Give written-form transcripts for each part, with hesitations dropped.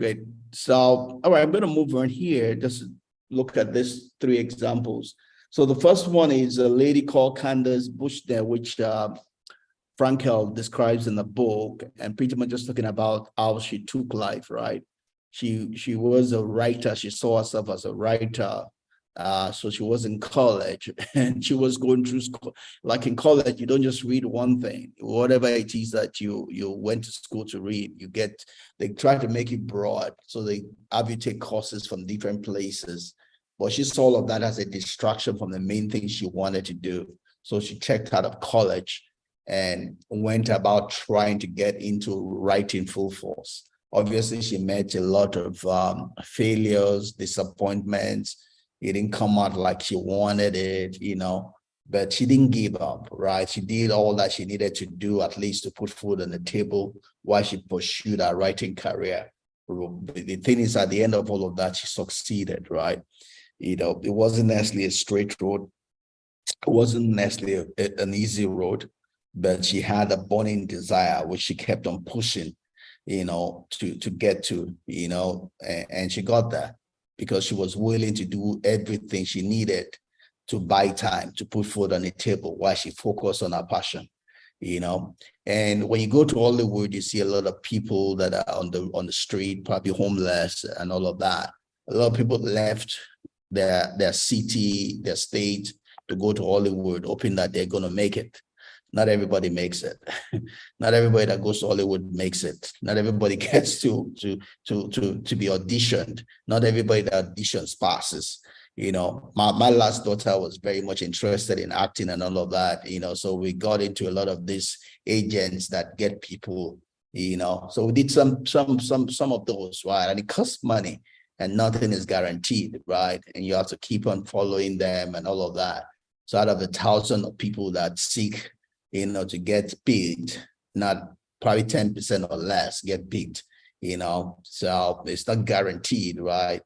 Great. So, all right, I'm going to move on here. Just look at these three examples. So the first one is a lady called Candace Bushnell, which Frankel describes in the book, and pretty much just talking about how she took life, right? She was a writer. She saw herself as a writer. So she was in college and she was going through school. Like in college, you don't just read one thing. Whatever it is that you went to school to read, they try to make it broad. So they have you take courses from different places. But she saw all of that as a distraction from the main thing she wanted to do. So she checked out of college and went about trying to get into writing full force. Obviously, she met a lot of failures, disappointments. It didn't come out like she wanted it, but she didn't give up, right? She did all that she needed to do, at least to put food on the table while she pursued her writing career. The thing is, at the end of all of that, she succeeded, right? It wasn't necessarily a straight road. It wasn't necessarily an easy road, but she had a burning desire, which she kept on pushing, to get to, and she got there because she was willing to do everything she needed to buy time, to put food on the table while she focused on her passion, And when you go to Hollywood, you see a lot of people that are on the street, probably homeless and all of that. A lot of people left their city, their state to go to Hollywood, hoping that they're going to make it. Not everybody makes it. Not everybody that goes to Hollywood makes it. Not everybody gets to be auditioned. Not everybody that auditions passes. My last daughter was very much interested in acting and all of that, so we got into a lot of these agents that get people, so we did some of those, right? And it costs money and nothing is guaranteed, right? And you have to keep on following them and all of that. So out of the 1,000 of people that seek, to get picked, not probably 10% or less get picked, so it's not guaranteed, right?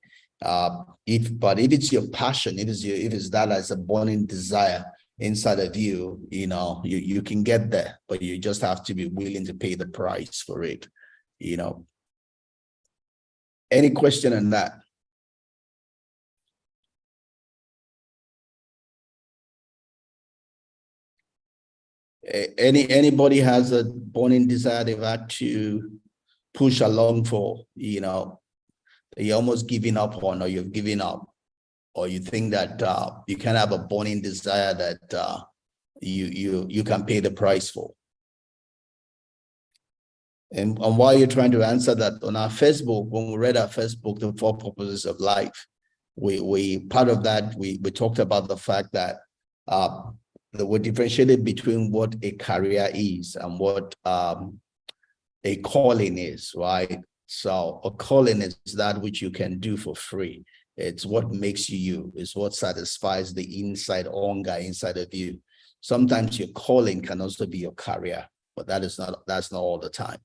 If it's your passion, if it's that as a burning desire inside of you, you can get there, but you just have to be willing to pay the price for it, Any question on that? Anybody has a burning desire they've had to push along for, you're almost giving up on, or you've given up, or you think that you can have a burning desire that you can pay the price for. And while you're trying to answer that, on our Facebook, when we read our first book, The Four Purposes of Life, we part of that, we talked about the fact that we differentiated between what a career is and what a calling is, right? So a calling is that which you can do for free. It's what makes you you. It's what satisfies the inside hunger inside of you. Sometimes your calling can also be your career, but that's not all the time,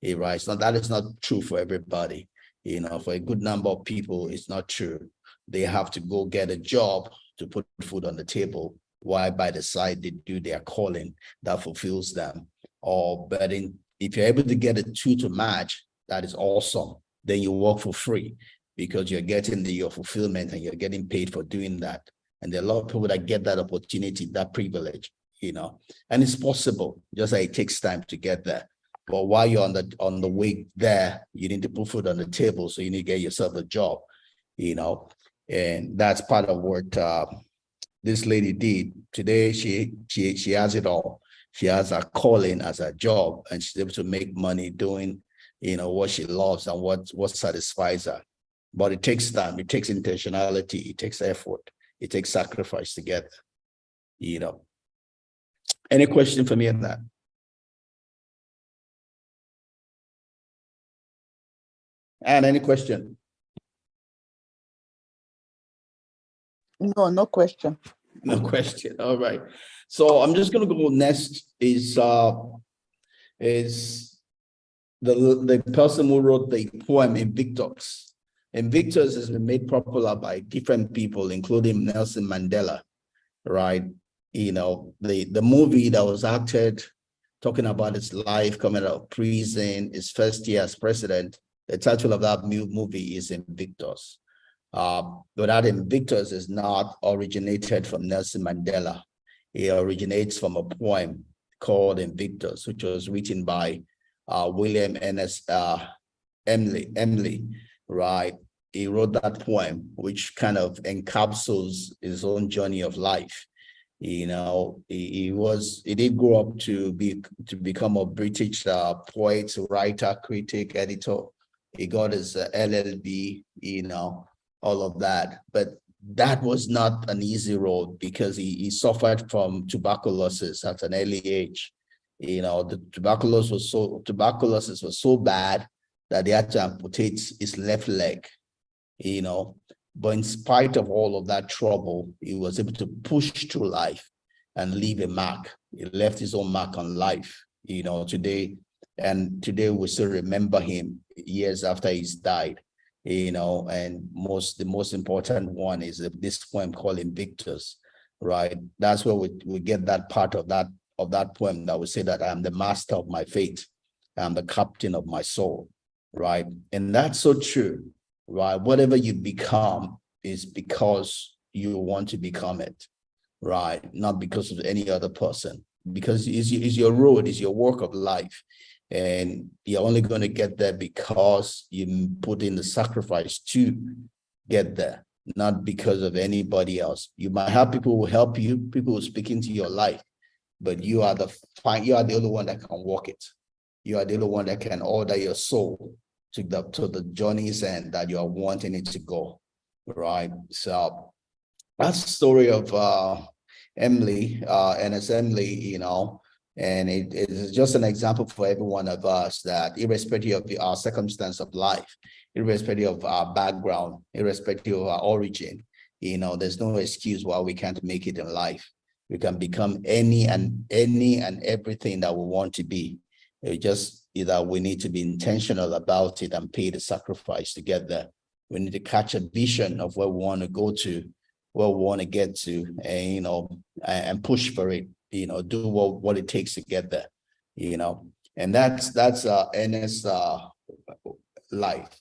right? That is not true for everybody. For a good number of people, it's not true. They have to go get a job to put food on the table, while by the side they do their calling that fulfills them. If you're able to get the two to match, that is awesome. Then you work for free because you're getting your fulfillment and you're getting paid for doing that. And there are a lot of people that get that opportunity, that privilege, and it's possible, just like it takes time to get there. But while you're on the way there, you need to put food on the table. So you need to get yourself a job, and that's part of what this lady did. Today, she has it all. She has her calling as a job, and she's able to make money doing, what she loves and what satisfies her. But it takes time, it takes intentionality, it takes effort, it takes sacrifice to get there, Any question for me on that? And any question? No question. No question. All right. So I'm just going to go next is the person who wrote the poem Invictus. Invictus has been made popular by different people, including Nelson Mandela, right? The movie that was acted, talking about his life coming out of prison, his first year as president, The title of that movie is Invictus. But that Invictus is not originated from Nelson Mandela. It originates from a poem called Invictus, which was written by William N.S. Emily, right? He wrote that poem, which kind of encapsulates his own journey of life. You know, he did grow up to become a British poet, writer, critic, editor. He got his LLB, you know, all of that. But that was not an easy road because he suffered from tuberculosis at an early age. You know, the tuberculosis was so bad that they had to amputate his left leg, you know. But in spite of all of that trouble, he was able to push through life and leave a mark. He left his own mark on life, you know, today. And today we still remember him years after he's died, you know. And the most important one is this poem called Invictus, right? That's where we get that part of that poem that would say that I am the master of my fate. I'm the captain of my soul, right? And that's so true, right? Whatever you become is because you want to become it, right? Not because of any other person, because it's your road, it's your work of life. And you're only going to get there because you put in the sacrifice to get there, not because of anybody else. You might have people who help you, people who speak into your life, but you are the only one that can walk it. You are the only one that can order your soul to the journey's end that you are wanting it to go, right? So that's the story of Emily, N.S. Emily, you know, and it is just an example for every one of us that irrespective of our circumstance of life, irrespective of our background, irrespective of our origin, you know, there's no excuse why we can't make it in life. We can become any and everything that we want to be. It just either we need to be intentional about it and pay the sacrifice to get there. We need to catch a vision of where we want to go to, where we want to get to, and you know, and push for it. You know, do what it takes to get there. You know, and that's NS life.